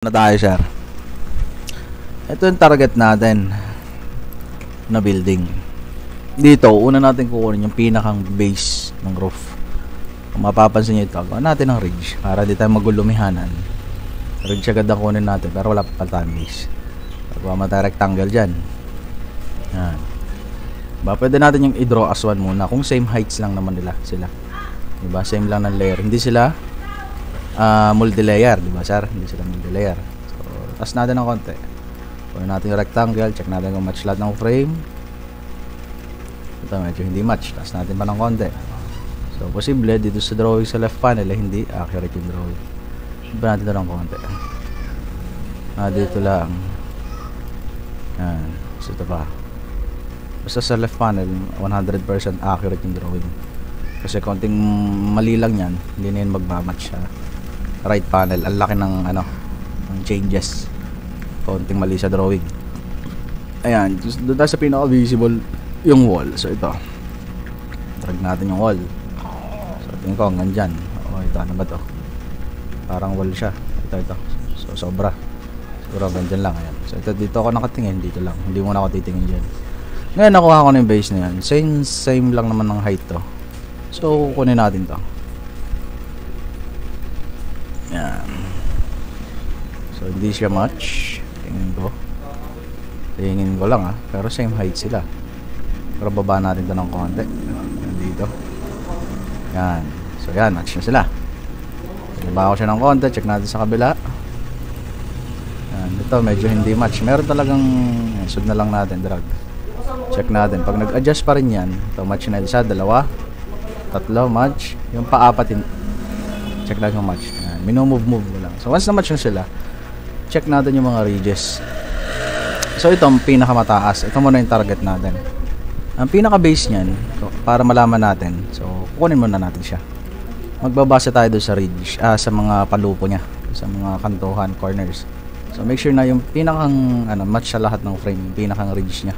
Na tayo, sir. Ito yung target natin na building. Dito, una natin kukunin yung pinakang base ng roof. Kung mapapansin nyo ito, gawin natin ng ridge para di tayo magulumihanan. Ridge agad ang kunin natin, pero wala pa tayong base. Gawa tayo rectangle dyan. Yan. Pwede natin yung i-draw as one muna kung same heights lang naman nila sila. Diba? Same lang ng layer. Hindi sila multi-layer, di ba, sir? Hindi sila multi-layer. So, taas natin ng konti. Kunin natin yung rectangle, check natin kung match lahat ng frame. Ito, medyo hindi match. Taas natin pa ng konti. So, posible, dito sa drawing sa left panel, hindi accurate yung drawing. Iba natin ito ng konti. Dito lang. Yan. So, ito pa. Basta sa left panel, 100% accurate yung drawing. Kasi konting mali lang yan, hindi na yun magmamatch siya. Right panel, ang laki ng ng changes. Konting mali sa drawing. Ayan, doon tayo sa pinaka visible yung wall. So ito, drag natin yung wall. So tingin ko hanggang dyan. Ito, ano ba to? Parang wall siya. Ito. So sobra hanggang dyan lang. Ayan. So ito, dito ako nakatingin, dito lang. Hindi muna ako titingin dyan. Ngayon nakuha ko na yung base na yan. Same lang naman ng height to. So kunin natin to. Yan. So hindi siya match. Tingin ko lang pero same height sila. Pero baba natin to ng konti. Yan dito. Yan. So yan, match na sila. Baba ko siya ng konti. Check natin sa kabila. Yan. Ito medyo hindi match. Meron talagang sud na lang natin, drag. Check natin. Pag nag-adjust pa rin yan, ito match na isa, dalawa, tatlo, match. Yung pa-apat, check natin yung match. Minumove mo lang. So once na match na sila, check natin yung mga ridges. So ito ang pinakamataas. Ito muna yung target natin. Ang pinaka-base niyan, para malaman natin, so kukunin muna natin siya. Magbabase tayo doon sa ridge, sa mga palupo niya, sa mga kantuhan, corners. So make sure na yung pinakang match sa lahat ng frame, yung pinakang ridge niya.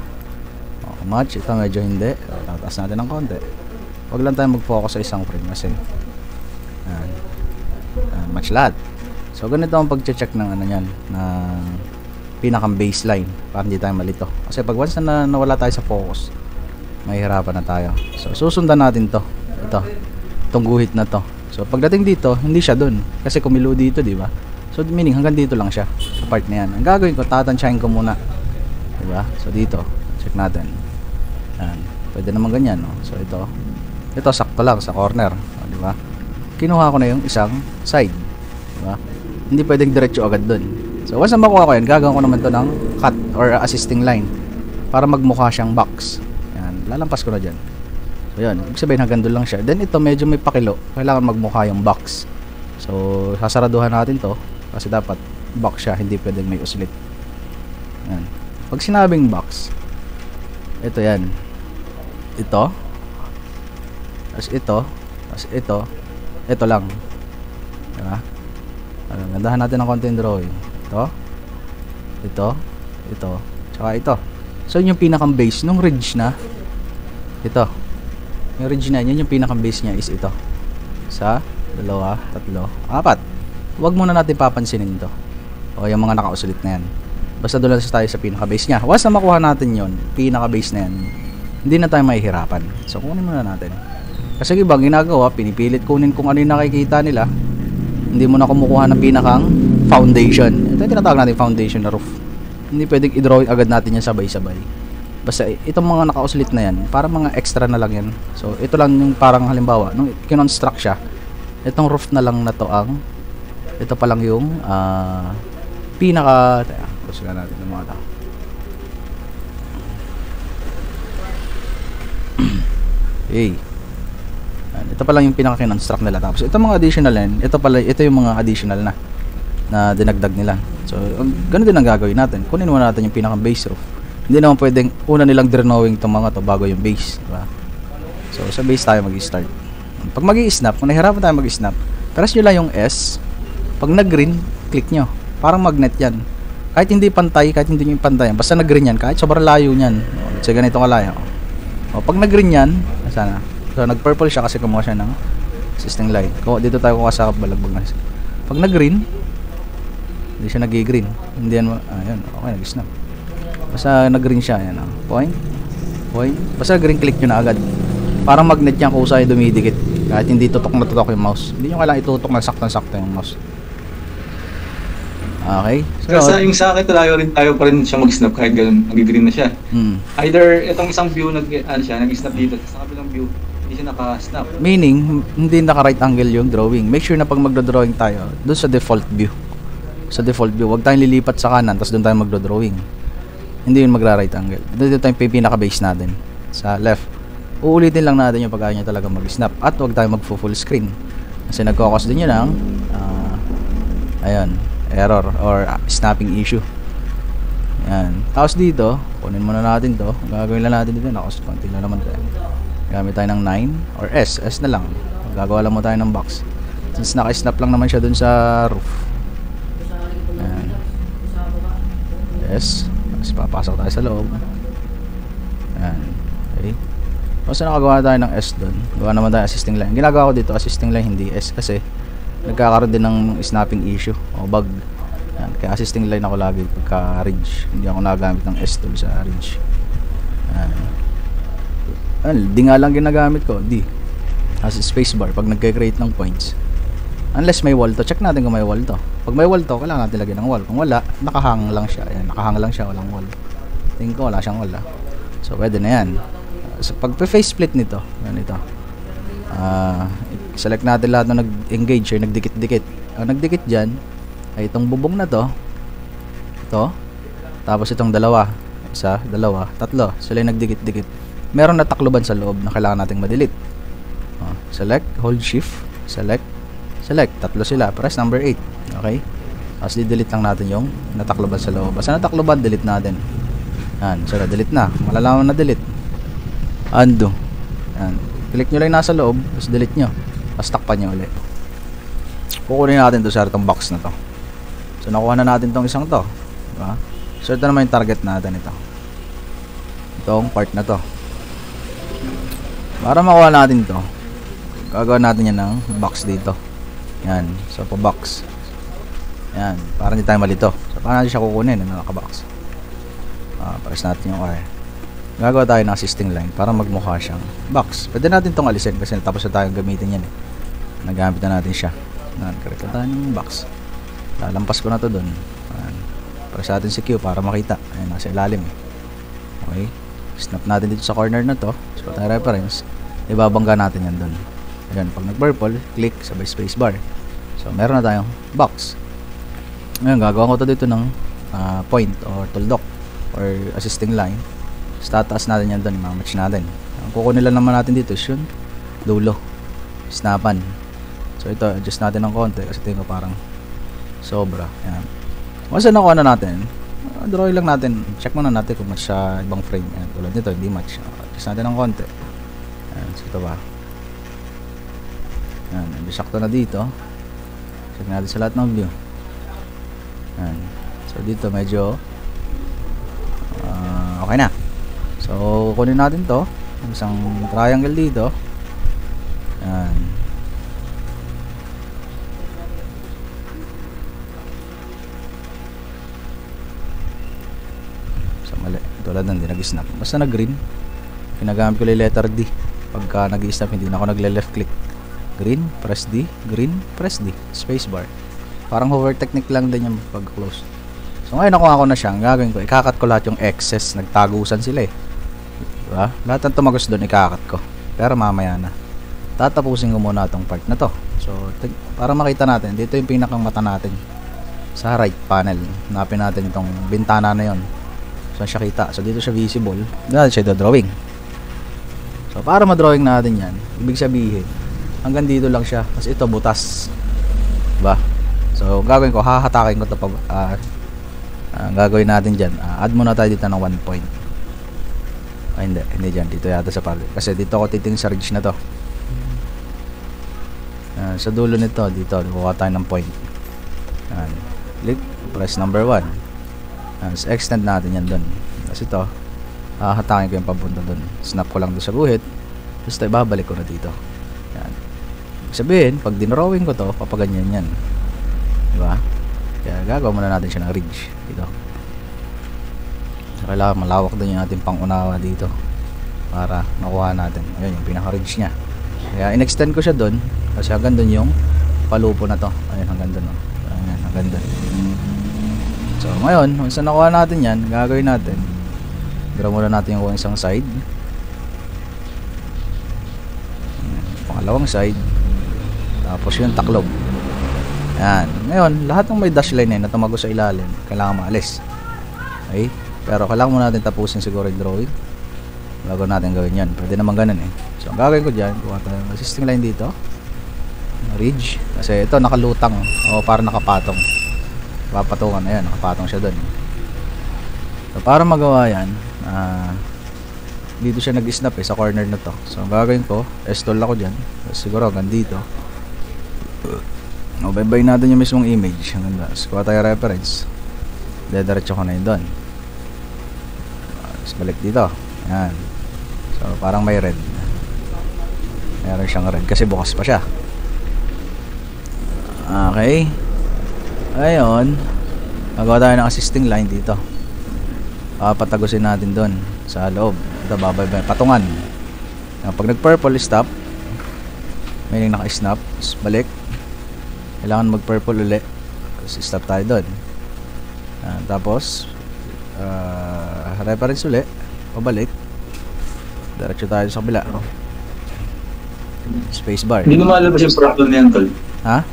Okay, match. Ito medyo hindi. Tataas natin ng konti. Huwag lang tayo mag-focus sa isang frame kasi match lahat. So ganito ang pag-check ng yan, na pinakang baseline para hindi tayo malito. Kasi pag once na nawala tayo sa focus, mahihirapan na tayo. So susundan natin to. Itong guhit na to. So pagdating dito, hindi siya dun. Kasi kumilo dito, di ba? So meaning hanggang dito lang siya sa part na yan. Ang gagawin ko, tatansyahin ko muna. Di ba? So dito, check natin. Yan. Pwede naman ganyan, no? So ito sakto lang sa corner, di ba? Kinuha ko na yung isang side, diba? Hindi pwedeng diretso agad dun. So once na makuha ko yan, gagawin ko naman to ng cut or assisting line para magmukha siyang box. Yan, lalampas ko na dyan. So yan, ibig sabihin hanggang dun lang siya. Then ito medyo may pakilo, kailangan magmukha yung box. So sasaraduhan natin to kasi dapat box siya, hindi pwedeng may uslit. Yan. Pag sinabing box, ito yan, ito, tapos ito lang, diba? Gandahan natin ng konti yung drawing. Ito, tsaka ito. So yun yung pinakang base nung ridge na ito. Yung ridge na yun, yung pinakang base nya is ito. Sa dalawa, tatlo, apat. Huwag muna natin papansinin to, o yung mga nakausulit na yan. Basta doon lang tayo sa pinaka base nya. Once na makuha natin yun, pinaka base na yan, hindi na tayo mahihirapan. So kunin muna natin. Kasi ibang ginagawa, pinipilit kunin kung ano yung nakikita nila. Hindi mo na kumukuha ng pinakang foundation. Ito yung tinatawag natin foundation na roof. Hindi pwedeng i-drawing agad natin yan sabay-sabay. Basta itong mga naka-oscillator na yan, parang mga extra na lang yan. So ito lang yung parang halimbawa, nung kinonstruct siya, itong roof na lang na to ang, ito pa lang yung pinaka, gusto natin ng mga tao. Hey. Ito pa lang yung pinaka-kinonstruct nila. Tapos ito mga additional yan, ito yung mga additional na dinagdag nila. So ganun din ang gagawin natin. Kunin muna natin yung pinaka base roof. Hindi naman pwedeng una nilang drawing itong mga to bago yung base, diba? So sa base tayo mag-start. Pag mag-i-snap, kung nahirapan tayo mag-snap, press nyo lang yung S. Pag nag-green, click nyo. Parang magnet yan. Kahit hindi pantay, kahit hindi nyo pantay, basta nag-green yan, kahit sobrang layo nyan. So ganito kalaya. Pag nag-green yan, sana. So nag-purple siya kasi kumuha siya ng existing line. Dito tayo kuha sa balagbag na. Pag nag-green, Hindi siya nag-green. Hindi yan, ayun, okay, nag-snap. Basta nag-green siya, ayan, point. Basta green, click nyo na agad. Parang magnet yan kung saan dumidikit. Kahit hindi tutok na tutok yung mouse. Hindi nyo kailangan itutok na sakto yung mouse. Okay. So, yung sa akin, tayo pa rin siya mag-snap kahit ganun, nag-green na siya. Either itong isang view nag-snap dito, sa kabilang view, hindi siya naka-snap. Meaning, hindi naka-right angle yung drawing. Make sure na pag magdo-drawing tayo, doon sa default view. Sa default view, huwag tayong lilipat sa kanan, tapos doon tayo magdo-drawing. Hindi yun magra-right angle. Doon tayo pinaka-base natin. Sa left. Uulitin lang natin yung pag ayaw nyo talaga mag-snap. At huwag tayo mag-full screen. Kasi nagkakos din yun ng ayun, error or snapping issue. Yan. Tapos dito, kunin muna natin to. Gagawin lang natin dito. Nakos, konti lang naman tayo. Gamit tayo ng 9 or S na lang. Gagawa lang mo tayo ng box. Since naka-snap lang naman siya dun sa roof. Yan. S. Tapos papasok tayo sa loob. Yan. Okay. Tapos nakagawa tayo ng S dun. Gawa naman tayo assisting line. Ginagawa ko dito assisting line, hindi S kasi nagkakaroon din ng snapping issue o bug. Yan, kaya assisting line ako lagi pagka ridge. Hindi ako nagamit ng S tool sa ridge. D nga lang ginagamit ko, D. As spacebar pag nagke-create ng points. Unless may wall to, check natin kung may wall to. Pag may wall to, kailangan natin lagyan ng wall. Kung wala, nakahang lang siya. Ayan, nakahang lang siya, walang wall. Tingin ko wala siyang wall. So pwede na yan. So pag face split nito, ganito. Select natin lahat na nag-engage or nagdikit-dikit. Ang nagdikit dyan ay itong bubong na to, ito, tapos itong dalawa, isa, dalawa, tatlo, sila yung nagdikit-dikit. Meron na takloban sa loob na kailangan nating ma-delete. Select, hold shift, select, tatlo sila, press number 8. Okay, tapos di-delete lang natin yung natakloban sa loob. Basta natakloban, delete natin. Yan, so delete na, malalaman na delete. Undo. Yan, click nyo lang nasa loob, tapos delete nyo, tapos takpan nyo ulit. Kukunin natin to sa itong box na to. So nakuha na natin tong isang to, diba? So ito naman yung target natin, itong part na to. Para makuha natin to, gagawin natin yan ng box dito. Yan, so pa box. Yan, para hindi tayo malito. So paano natin siya kukunin na naka-box? Press natin yung wire. Gagawa tayo ng assisting line para magmukha siyang box. Pwede natin itong alisin kasi tapos na tayong gamitin yan nagamit na natin siya. Correct na tayo ng box. Lalampas ko na to dun. Press natin si Q para makita. Ayan, nasa ilalim. Okay, snap natin dito sa corner na to. So tayo reference, ibabangga natin yan dun. Ayan, pag nag-purple, click sabay spacebar. So meron na tayong box. Ngayon, gagawa ko to dito ng point or tuldok or assisting line. Tataas natin yan dun, mamatch natin. Ang kukunin lang naman natin dito is yun, dulo, snapan. So ito, adjust natin ng konti kasi tingin ko parang sobra. Ayan. Once na nakuha na natin, drawing lang natin, check muna natin kung match sa ibang frame. Ayan, tulad nito, hindi match. Adjust natin ng konti. Ayan, so ito ba? Ayan, sakto na dito. Check natin sa lahat ng view. Ayan. So dito medyo okay na. So kunin natin to, isang triangle dito. Ayan. So mali, tulad ng hindi nag-snap. Basta nag-green, ginagamit ko yung letter D. Pagka nag-snap hindi na ako nagle-left click. Green, press D, green, press D, spacebar. Parang hover technique lang din yung pag-close. So ngayon nakuha ko na siya. Ang gagawin ko, ikakat ko lahat yung excess. Nagtagusan sila diba? Lahat ng tumagos doon ikakat ko. Pero mamaya na. Tatapusin ko muna itong part na to. So para makita natin, dito yung pinakang mata natin. Sa right panel. Hanapin natin itong bintana na yon. So siya kita. So dito siya visible. Doon natin siya drawing. So para ma-drawing natin yan, ibig sabihin hanggang dito lang siya. Tapos ito butas. Diba? So gagawin ko, hahatakin ko ito pag gagawin natin dyan. Add muna tayo dito ng 1 point. Ay hindi dyan, dito yata sa palo. Kasi dito ako titingin sa ridge na to. Sa dulo nito, dito kuha tayo ng point. Click, press number 1. So extend natin yan dun. Kasi ito, hahatakin ko yung papunta dun. Snap ko lang doon sa guhit. Tapos ito, ibabalik ko na dito. Yan. Sabihin, pag dinrawing ko to, papaganyan yan. Diba? Kaya gagawa muna natin siya ng ridge dito. So, kailangan malawak din yung ating pangunawa dito para makuha natin. Ayun yung pinaka ridge nya. Kaya in-extend ko siya doon kasi hanggang doon yung palupo na to. Ayun hanggang doon. Ayun hanggang doon. So ngayon, kung saan nakuha natin yan, gagawin natin. Draw muna natin yung isang side. Pangalawang side. Tapos yung taklob. Yan. Ngayon, lahat ng may dash line na tumago sa ilalim, kailangan maalis. Okay? Pero kailangan muna natin tapusin siguro yung drawing bago natin gawin yan. Pwede naman ganun eh. So ang gagawin ko dyan, kuha tayo ng existing line dito, ridge, kasi ito nakalutang o para nakapatong, papatungan na yan, nakapatong siya dun. So para magawa yan, dito siya nag-snap sa corner na to. So ang gagawin ko, install ako dyan, siguro hanggang dito. Bye-bye natin yung mismong image. Tapos kuha tayo reference, dediretso ko na yun doon. Tapos balik dito. Yan. So parang may red, meron siyang red kasi bukas pa siya. Okay. Ngayon magawa tayo ng assisting line dito. Papatagusin natin doon sa loob. Ito babay patungan. Pag nag purple stop, meaning naka-snap, balik. Kailangan mag purple ulit, stop tayo doon. Tapos reference ulit, pabalik, diretso tayo sa kabila. Space bar. Hindi lumalabas yung problem na yan, tol. Ha?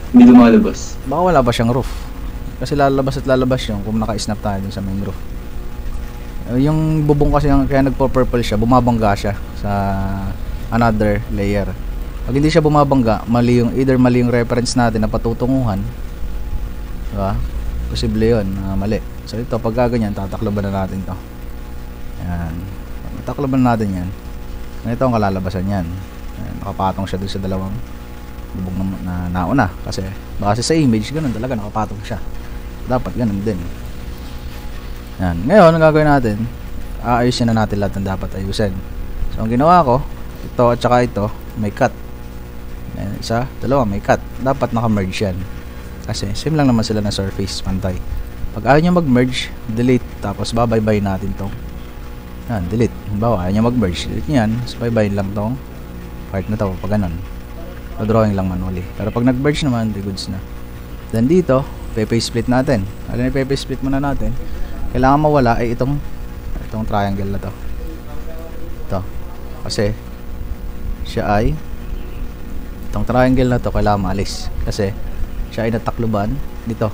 Hindi lumalabas. Baka wala ba siyang roof? Kasi lalabas at lalabas yung kung naka-snap tayo dun sa main roof. Yung bubong kasi kaya nagpo-purple siya, bumabangga siya sa another layer. Pag hindi siya bumabangga, mali yung, either mali yung reference natin na patutunguhan, diba? Posible yun, mali. So ito, pag gaganyan, tatakloban na natin to. Yan. Tatakloban na natin yan. Ito ang kalalabasan yan. Yan, nakapatong siya dun sa dalawang bubong na nauna. Kasi base sa image, ganun talaga, nakapatong siya. Dapat ganun din. Yan. Ngayon, ang gagawin natin, aayusin na natin lahat ng dapat ayusin. So ang ginawa ko, ito at saka ito, may cut. Yan, isa, dalawa, may cut. Dapat naka-merge yan. Kasi same lang naman sila na surface, pantay. Pag ayaw nyo mag-merge, delete. Tapos babay-bye natin tong. Yan, delete. Halimbawa, ayaw nyo mag-merge, delete nyo yan. So bye-bye lang tong part na to. Pag ganun, drawing lang manually. Pero pag nag-merge naman, the goods na. Then dito, pepe split natin. Alam niyo, pepe split muna natin. Kailangan mawala ay itong triangle na to. Ito. Kasi siya ay itong triangle na to kailangan maalis. Kasi siya ay natakluban dito.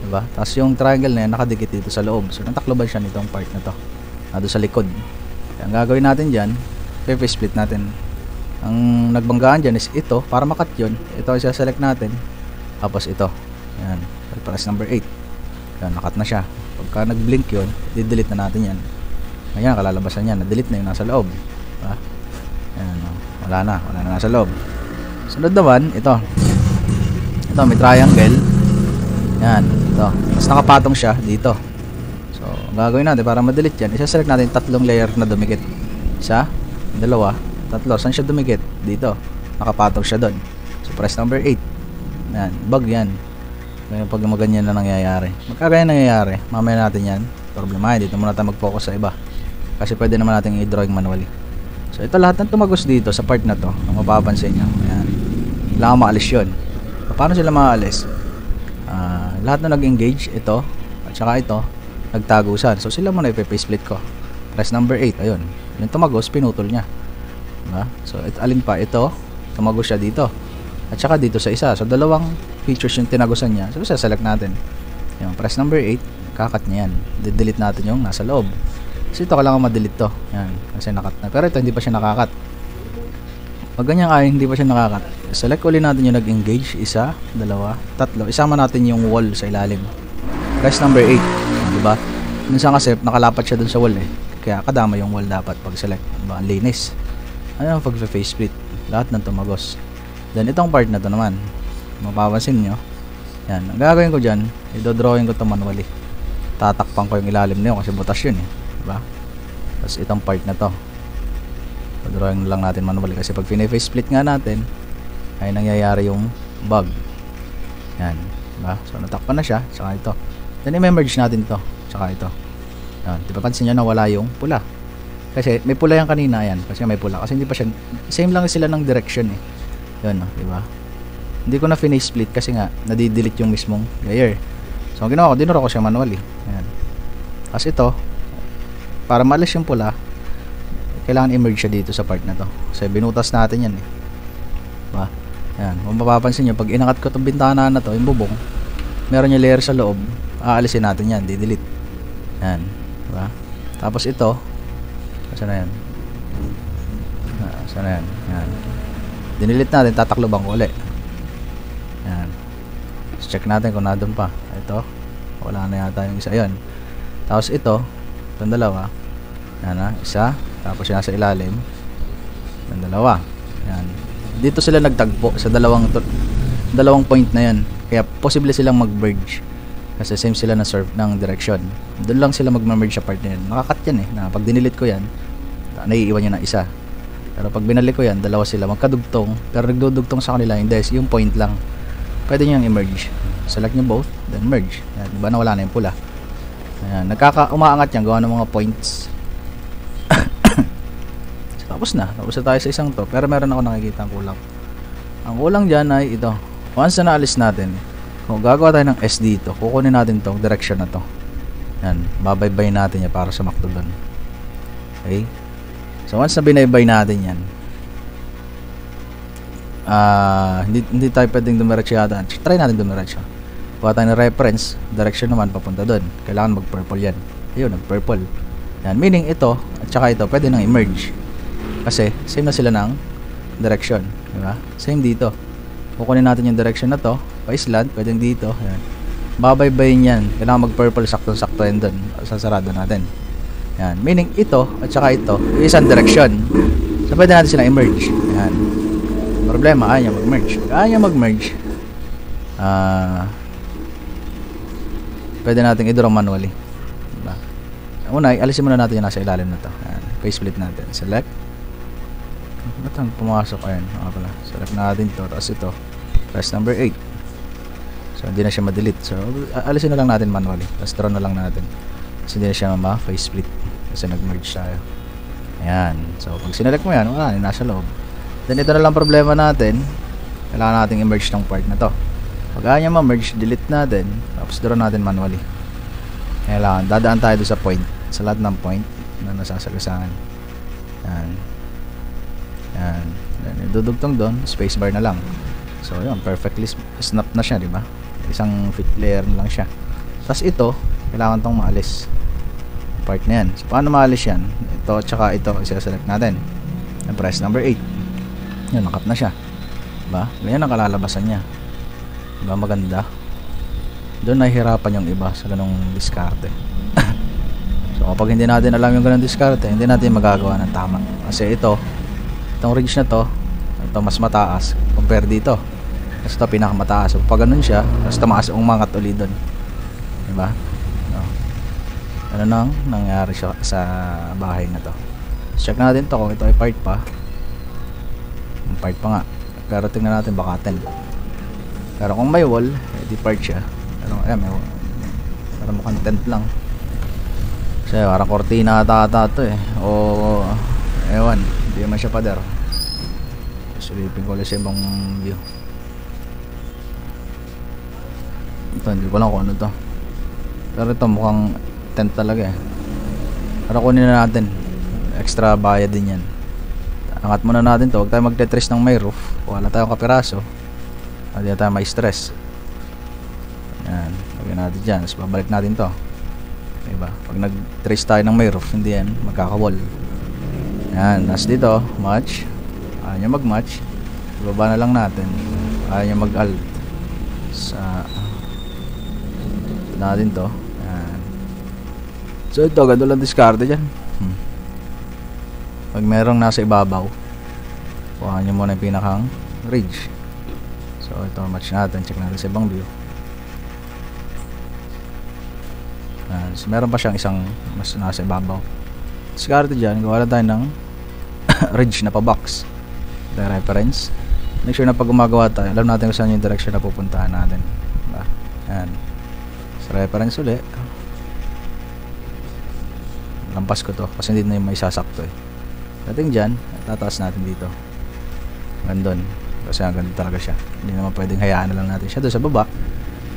Diba? Tapos yung triangle na yan nakadikit dito sa loob. So natakluban siya nitong part na to. Nado sa likod. Kaya ang gagawin natin dyan, pepe split natin. Ang nagbanggaan dyan is ito. Para makat yun, ito ay select natin. Tapos ito. Yan. Reference number 8. Yan, nakat na siya. Pagka nag-blink yun, i-delete na natin yan. Ngayon, kalalabasan yan. Na-delete na yung nasa loob. Diba? Yan, wala na nasa loob. Sunod naman, ito. Ito, may triangle. Yan, ito. Tapos nakapatong siya dito. So, gagawin natin para ma-delete yan. Isa-select natin tatlong layer na dumikit. Isa, dalawa, tatlo. Saan siya dumikit? Dito. Nakapatong siya doon. So, press number 8. Yan, bug yan. Ngayon pag maganyan na nangyayari, magkagaya nangyayari, mamaya natin yan problema, dito muna tayo mag-focus sa iba kasi pwede naman natin i-drawing manually. So ito lahat ng tumagos dito sa part na to, ang mapapansin nyo, ayan, kailangan maalis yun. Paano sila maalis? Lahat na nag-engage, ito at saka ito, nagtagusan. So sila muna ipe-split ko. Press number 8, ayun, yung tumagos, pinutol nya, diba? So alin pa, ito tumagos siya dito at saka dito sa isa. So dalawang features yung tinagusan niya. So select natin. Yung press number 8, kakat niya yan. Delete natin yung nasa loob. Kasi ito kailangan ma-delete to. Yan, kasi nakat na. Pero ito hindi pa siya nakakat. Pag ganyan ay hindi pa siya nakakat. Select ulit natin yung nag-engage, isa, dalawa, tatlo. Isama natin yung wall sa ilalim. Press number 8, diba? Minsan kasi nakalapat siya dun sa wall eh. Kaya kadama yung wall dapat pag select. Diba? Linis. Ano yung pag-face split? Lahat ng tumagos. Then itong part na to naman, mapapansin nyo, yan, ang gagawin ko dyan, i-drawing ko to manually. Tatakpan ko yung ilalim na yun kasi butas yun eh, diba? Tapos itong part na to, drawing lang natin manually kasi pag face split nga natin ay nangyayari yung bug. Yan. Diba? So, natakpan na siya. Tsaka ito. Then, i-merge natin ito. Tsaka ito. Yan. Di ba pansin nyo na wala yung pula? Kasi, may pula yan kanina. Yan. Kasi may pula. Kasi hindi pa siya, same lang sila ng direction eh. Yun, no? Diba? Hindi ko na finish split kasi nga, nadidelete yung mismong layer. So, ang ginawa ko, dinuro ko siya manually. Yan. Tapos ito, para maalis yung pula, kailangan i-merge siya dito sa part na to. Kasi binutas natin yan eh. Diba? Yan. Kung mapapansin nyo, pag inakat ko itong bintana na to, yung bubong, meron yung layer sa loob, aalisin natin yan, di-delete. Yan. Diba? Tapos ito, saan na yan? Saan na yan? Yan. Dinilit natin, tatakloban ko ulit. Yan. So, check natin kung nandun pa. Ito, wala na yata yung isa. Yun. Tapos ito, itong dalawa. Yan na, isa. Tapos yung nasa ilalim. Yung dalawa. Yan. Dito sila nagtagpo sa dalawang point na yan. Kaya posible silang mag-merge. Kasi same sila na serve ng direction. Doon lang sila mag-merge sa part na yan. Nakakat yan eh. Na pag dinilit ko yan, naiiwan niya na isa. Pero pag binalik ko yan, dalawa sila magkadugtong. Pero nagdudugtong sa kanila, hindi. Yung point lang. Pwede nyo yung i-merge. Select nyo both, then merge. Yan. Diba na wala na yung pula. Ayan. Umaangat yan. Gawa ng mga points. Tapos na tayo sa isang to. Pero meron ako nakikita ang kulang. Ang kulang dyan ay ito. Once na naalis natin, kung gagawa tayo ng S dito, kukunin natin tong direction na to. Yan. Babaybay natin yan para sa makto doon. Okay. So once na binaybay natin yan, hindi tayo pwedeng dumiretso yata. Try natin dumiretso. Kuha tayo ng reference. Direction naman papunta doon. Kailangan mag-purple yan. Ayun, nag-purple. Yan. Meaning ito at saka ito pwede nang i-merge. Kasi same na sila ng direction, di ba? Same dito. Kukunin natin yung direction na to, pa-slant, pwedeng dito. Ayan. Babaybayin yan. Kailangan mag-purple, sakto-sakto yan doon. Sasarado natin. Ayan. Meaning ito at saka ito, isang direction. So pwede natin silang i-merge. Ayan. Problema, ayaw mag-merge. Ayaw mag-merge. Pwede natin i-draw manually. Diba? Una, alisin muna natin yung nasa ilalim na to. Ayan. Face split natin. Select. Ba't ang pumasok? Ayan, pala. Select natin to. Tapos ito, press number 8. So, hindi na siya ma-delete. So, alisin na lang natin manually. Tapos draw na lang natin. Kasi hindi na siya ma-face split. Kasi nag-merge tayo. Ayan. So, pag sinelect mo yan, wala, nasa loob. Then, ito na lang problema natin. Kailangan natin i-merge ng part na to. Pag ayaw niya ma-merge, delete natin. Tapos draw natin manually. Kailangan, dadaan tayo doon sa point. Sa lahat ng point na nasasagasahan. Ayan. Yan. Dudugtong doon, spacebar na lang. So, yun, perfectly snap na siya, di ba? Isang fit layer na lang siya. Tapos ito, kailangan tong maalis. Part na yan. So, paano maalis yan? Ito, tsaka ito, isa-select natin. And press number 8. Yun, nakat na siya. Diba? Ganyan ang kalalabasan niya. Diba, maganda? Doon nahihirapan yung iba sa ganong diskarte. So, kapag hindi natin alam yung ganong diskarte, hindi natin magagawa ng tama. Kasi itong ridge na to, ito mas mataas compare dito. Kasi ito pinakamataas. So pag ganun siya, mas tumaas ang umangat ulit doon. Diba? No. Ano nang nangyari siya sa bahay na to. Check natin to kung ito ay part pa. Yung part pa nga. Pero tingnan natin baka 10. Pero kung may wall, di part siya. Pero may wall. Pero mukhang tent lang. Kasi parang kortina ata to eh. O ewan. Hindi naman siya pader. Silipin ko ulit sa ibang view. Ito, hindi ko lang kung ano to. Pero ito mukhang tent talaga eh. Pero kunin na natin. Extra bayad din yan. Angat muna natin to. Huwag tayo magtetrace ng may roof. Wala tayong kapiraso. Hindi na tayo may stress. Yan. Lagyan natin dyan. Tapos babalik natin to. Diba? Pag nag-trace tayo ng may roof, hindi yan magkakawall. Yan, nas dito, match. Ayaw nyo mag-match. Ibaba na lang natin. Ayaw nyo mag-alt. Sa natin to. Yan. So ito, ganda lang discard dyan. Pag merong nasa ibabaw, kuha nyo muna yung pinakang ridge. So ito, match natin. Check natin sa ibang view. Yan. So meron pa siyang isang mas nasa ibabaw. Discard dyan, gawa tayo ng ridge na pa box. Ito reference. Make sure na pag gumagawa tayo, alam natin kung saan yung direction na pupuntahan natin. Yan. Sa reference uli. Lampas ko to kasi hindi na yung may sasakto eh. Dating dyan, tataas natin dito. Gandun. Kasi ganda talaga siya. Hindi naman pwedeng hayaan na lang natin siya doon sa baba.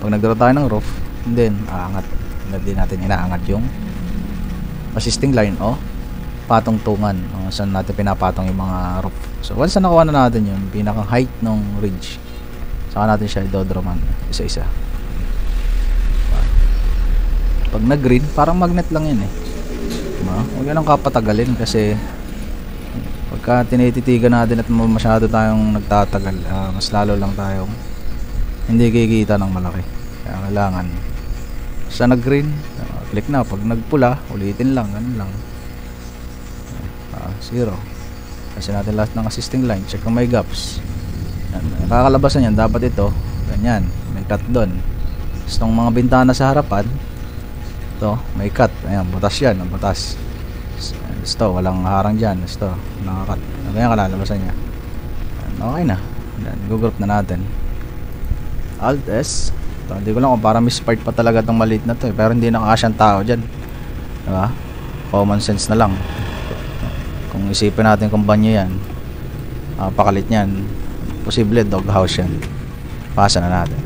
Pag nagdara tayo ng roof, then aangat. Hindi natin inaangat yung assisting line o patungtungan. Saan natin pinapatong yung mga roof. So once na nakuha na natin yung pinakang height ng ridge, saka natin siya idodroman isa-isa. Pag nag-green, parang magnet lang yun eh. Huwag yan ang kapatagalin kasi pagka tinititigan natin at masyado tayong nagtatagal, mas lalo lang tayong hindi kikita ng malaki. Kaya kailangan sa nag-green, click na. Pag nagpula, ulitin lang, ganun lang. 0. Kasi natin lahat ng assisting line, check kung may gaps. Nakakalabasan yan, dapat ito ganyan, may cut doon. Tapos ng mga bintana sa harapan, ito, may cut. Ayan, butas yan, ang butas. Ito, walang harang dyan. Ito, nakakat. Ganyan kalalabasan niya. Okay na. Gugroup na natin. Alt S. Ito, hindi ko lang kung para mispart pa talaga itong maliit na to eh. Pero hindi nakakasyang tao dyan. Diba? Common sense na lang. Kung isipin natin kung banyo yan, pakalit niyan, posible doghouse yan. Pasa na natin.